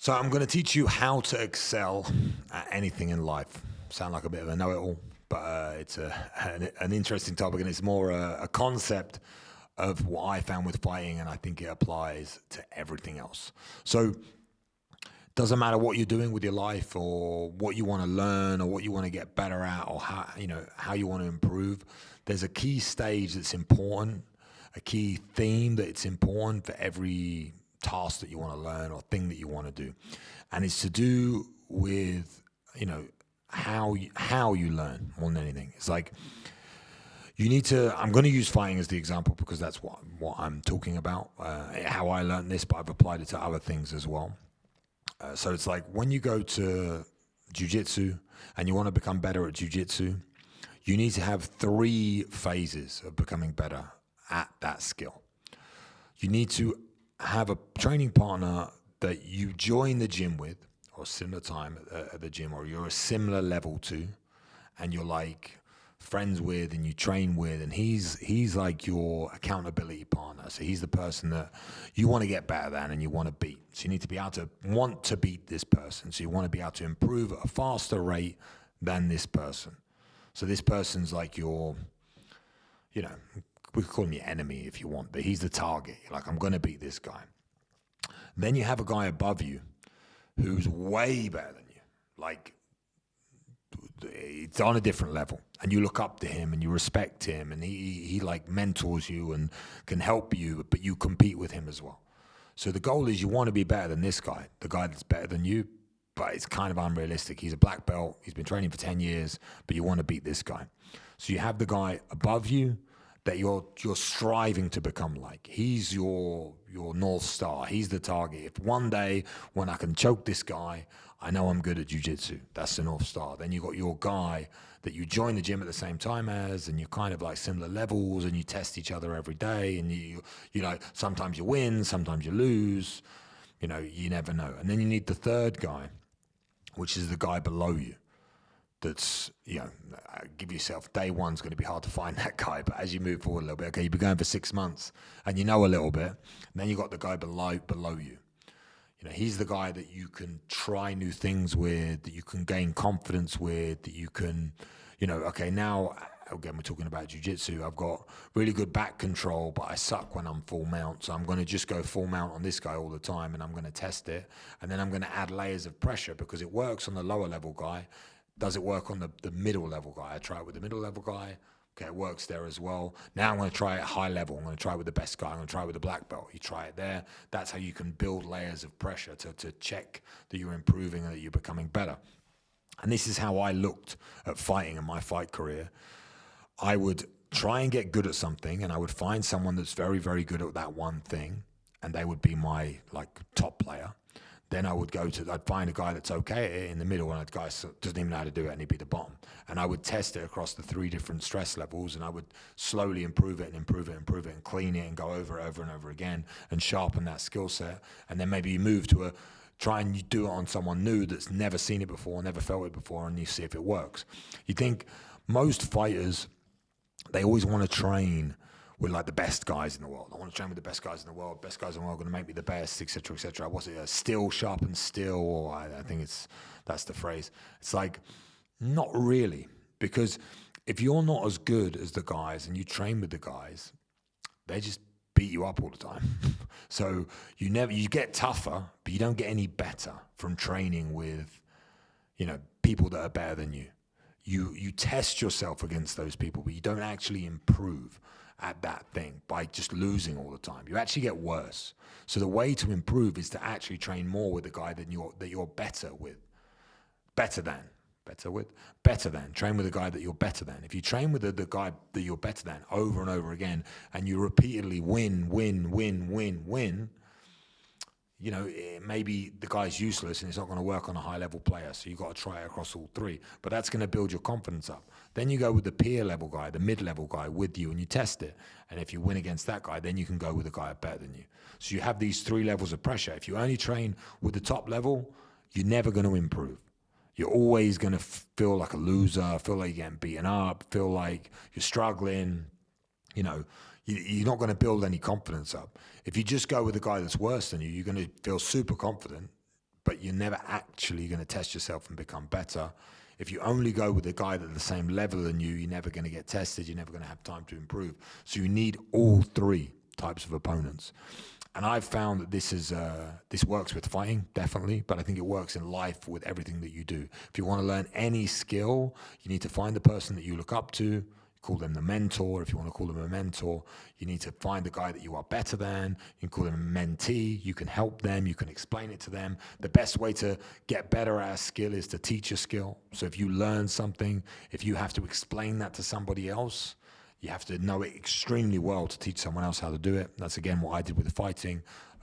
So I'm going to teach you how to excel at anything in life. Sound like a bit of a know-it-all, but it's an interesting topic, and it's more a concept of what I found with fighting, and I think it applies to everything else. So doesn't matter what you're doing with your life or what you want to learn or what you want to get better at or how you want to improve. There's a key stage that's important, a key theme that it's important for every task that you want to learn or thing that you want to do. And it's to do with, how you learn more than anything. It's like you need to, I'm going to use fighting as the example because that's what I'm talking about, how I learned this, but I've applied it to other things as well. So it's like when you go to jiu-jitsu and you want to become better at jiu-jitsu, you need to have 3 phases of becoming better at that skill. You need to have a training partner that you join the gym with, or a similar time at the gym, or you're a similar level to, and you're like friends with and you train with, and he's like your accountability partner. So he's the person that you want to get better than and you want to beat. So you need to be able to want to beat this person. So you want to be able to improve at a faster rate than this person. So this person's like your, we could call him your enemy if you want, but he's the target. You're like, I'm going to beat this guy. Then you have a guy above you who's way better than you. Like, it's on a different level, and you look up to him and you respect him, and he like mentors you and can help you, but you compete with him as well. So the goal is you want to be better than this guy, the guy that's better than you, but it's kind of unrealistic. He's a black belt, he's been training for 10 years, but you want to beat this guy. So you have the guy above you that you're striving to become like. He's your North Star. He's the target. If one day when I can choke this guy, I know I'm good at jiu-jitsu. That's the North Star. Then you got your guy that you join the gym at the same time as, and you're kind of like similar levels, and you test each other every day, and you sometimes you win, sometimes you lose. You never know. And then you need the third guy, which is the guy below you. That's, give yourself, day one's going to be hard to find that guy, but as you move forward a little bit, okay, you've been going for 6 months and you know a little bit, and then you got the guy below you. He's the guy that you can try new things with, that you can gain confidence with, that you can, okay, now, again, we're talking about jiu-jitsu. I've got really good back control, but I suck when I'm full mount. So I'm going to just go full mount on this guy all the time, and I'm going to test it. And then I'm going to add layers of pressure because it works on the lower level guy. Does it work on the middle level guy? I try it with the middle level guy. Okay, it works there as well. Now I'm going to try it at high level. I'm going to try it with the best guy. I'm going to try it with the black belt. You try it there. That's how you can build layers of pressure to check that you're improving and that you're becoming better. And this is how I looked at fighting in my fight career. I would try and get good at something, and I would find someone that's very, very good at that one thing, and they would be my top player. Then I'd find a guy that's okay in the middle, and a guy doesn't even know how to do it, and he'd be the bottom. And I would test it across the 3 different stress levels, and I would slowly improve it, and clean it, and go over it over and over again, and sharpen that skill set. And then maybe you move to try and you do it on someone new that's never seen it before, never felt it before, and you see if it works. You think most fighters, they always want to train with the best guys in the world. I want to train with the best guys in the world. Best guys in the world are going to make me the best, etc., etc. What's it? Steel sharpens steel, or I think that's the phrase. It's like, not really, because if you're not as good as the guys and you train with the guys, they just beat you up all the time. So you get tougher, but you don't get any better from training with, people that are better than you. You test yourself against those people, but you don't actually improve at that thing by just losing all the time. You actually get worse. So the way to improve is to actually train more with the guy that you're better with. Train with a guy that you're better than. If you train with the guy that you're better than over and over again, and you repeatedly win, maybe the guy's useless and it's not going to work on a high-level player, so you've got to try it across all 3. But that's going to build your confidence up. Then you go with the peer-level guy, the mid-level guy with you, and you test it. And if you win against that guy, then you can go with a guy better than you. So you have these 3 levels of pressure. If you only train with the top level, you're never going to improve. You're always going to feel like a loser, feel like you're getting beaten up, feel like you're struggling, You're not going to build any confidence up. If you just go with a guy that's worse than you, you're going to feel super confident, but you're never actually going to test yourself and become better. If you only go with a guy that's the same level than you, you're never going to get tested. You're never going to have time to improve. So you need all three types of opponents. And I've found that this works with fighting, definitely, but I think it works in life with everything that you do. If you want to learn any skill, you need to find the person that you look up to, call them the mentor. If you want to call them a mentor, you need to find the guy that you are better than. You can call them a mentee. You can help them. You can explain it to them. The best way to get better at a skill is to teach a skill. So if you learn something, if you have to explain that to somebody else, you have to know it extremely well to teach someone else how to do it. That's, again, what I did with the fighting.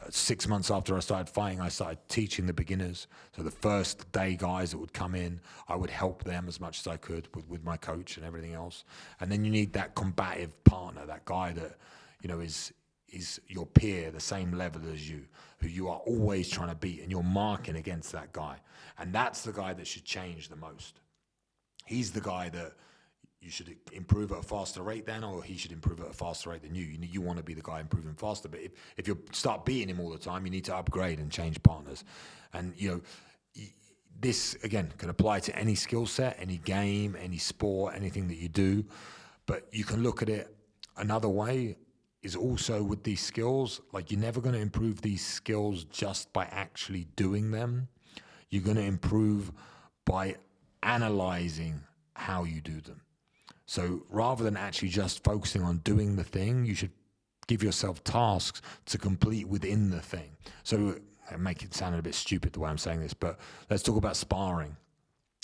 6 months after I started fighting, I started teaching the beginners. So the first day guys that would come in, I would help them as much as I could with my coach and everything else. And then you need that combative partner, that guy that, you know, is your peer, the same level as you, who you are always trying to beat, and you're marking against that guy. And that's the guy that should change the most. He's the guy that you should improve at a faster rate than, or he should improve at a faster rate than you. You want to be the guy improving faster. But if you start beating him all the time, you need to upgrade and change partners. And, you know, this, again, can apply to any skill set, any game, any sport, anything that you do. But you can look at it another way, is also with these skills, like, you're never going to improve these skills just by actually doing them. You're going to improve by analyzing how you do them. So rather than actually just focusing on doing the thing, you should give yourself tasks to complete within the thing. So I make it sound a bit stupid the way I'm saying this, but let's talk about sparring,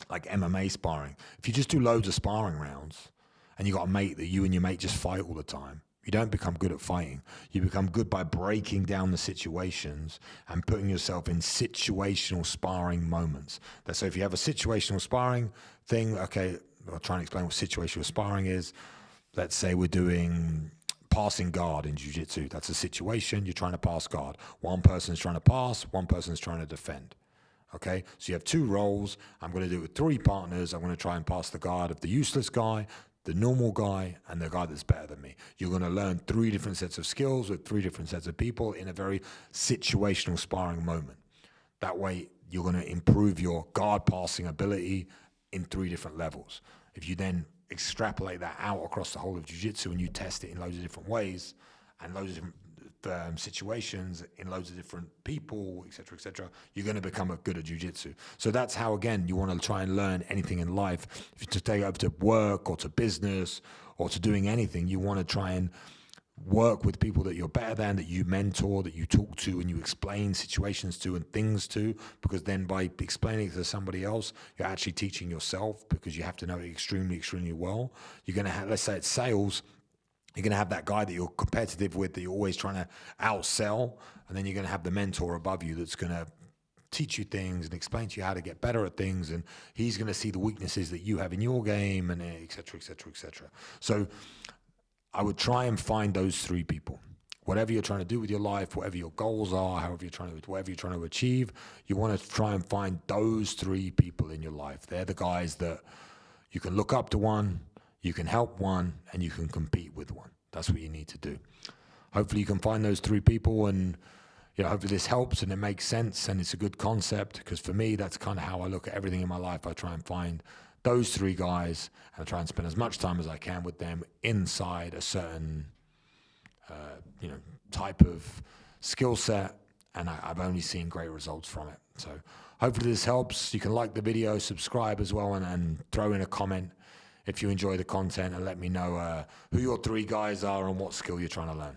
like MMA sparring. If you just do loads of sparring rounds and you got a mate that you and your mate just fight all the time, you don't become good at fighting. You become good by breaking down the situations and putting yourself in situational sparring moments. So if you have a situational sparring thing, okay, I'll try and explain what situational sparring is. Let's say we're doing passing guard in jiu-jitsu. That's a situation, you're trying to pass guard. One person's trying to pass, one person's trying to defend. Okay, so you have two roles. I'm going to do it with three partners. I'm going to try and pass the guard of the useless guy, the normal guy, and the guy that's better than me. You're going to learn three different sets of skills with three different sets of people in a very situational sparring moment. That way, you're going to improve your guard passing ability in three different levels. If you then extrapolate that out across the whole of jiu-jitsu and you test it in loads of different ways and loads of different situations in loads of different people, etc., you're going to become good at jiu-jitsu. So that's how, again, you want to try and learn anything in life. If you to take it up to work or to business or to doing anything, you want to try and work with people that you're better than, that you mentor, that you talk to and you explain situations to and things to, because then by explaining it to somebody else, you're actually teaching yourself, because you have to know it extremely, extremely well. You're going to have, let's say it's sales, you're going to have that guy that you're competitive with, that you're always trying to outsell, and then you're going to have the mentor above you that's going to teach you things and explain to you how to get better at things, and he's going to see the weaknesses that you have in your game, and etc. So I would try and find those three people. Whatever you're trying to do with your life, whatever your goals are, whatever you're trying to achieve, you want to try and find those three people in your life. They're the guys that you can look up to one, you can help one, and you can compete with one. That's what you need to do. Hopefully you can find those three people, and hopefully this helps and it makes sense and it's a good concept, because for me, that's kind of how I look at everything in my life. I try and find those three guys, and I try and spend as much time as I can with them inside a certain, type of skill set, and I've only seen great results from it. So hopefully this helps. You can like the video, subscribe as well, and throw in a comment if you enjoy the content, and let me know who your three guys are and what skill you're trying to learn.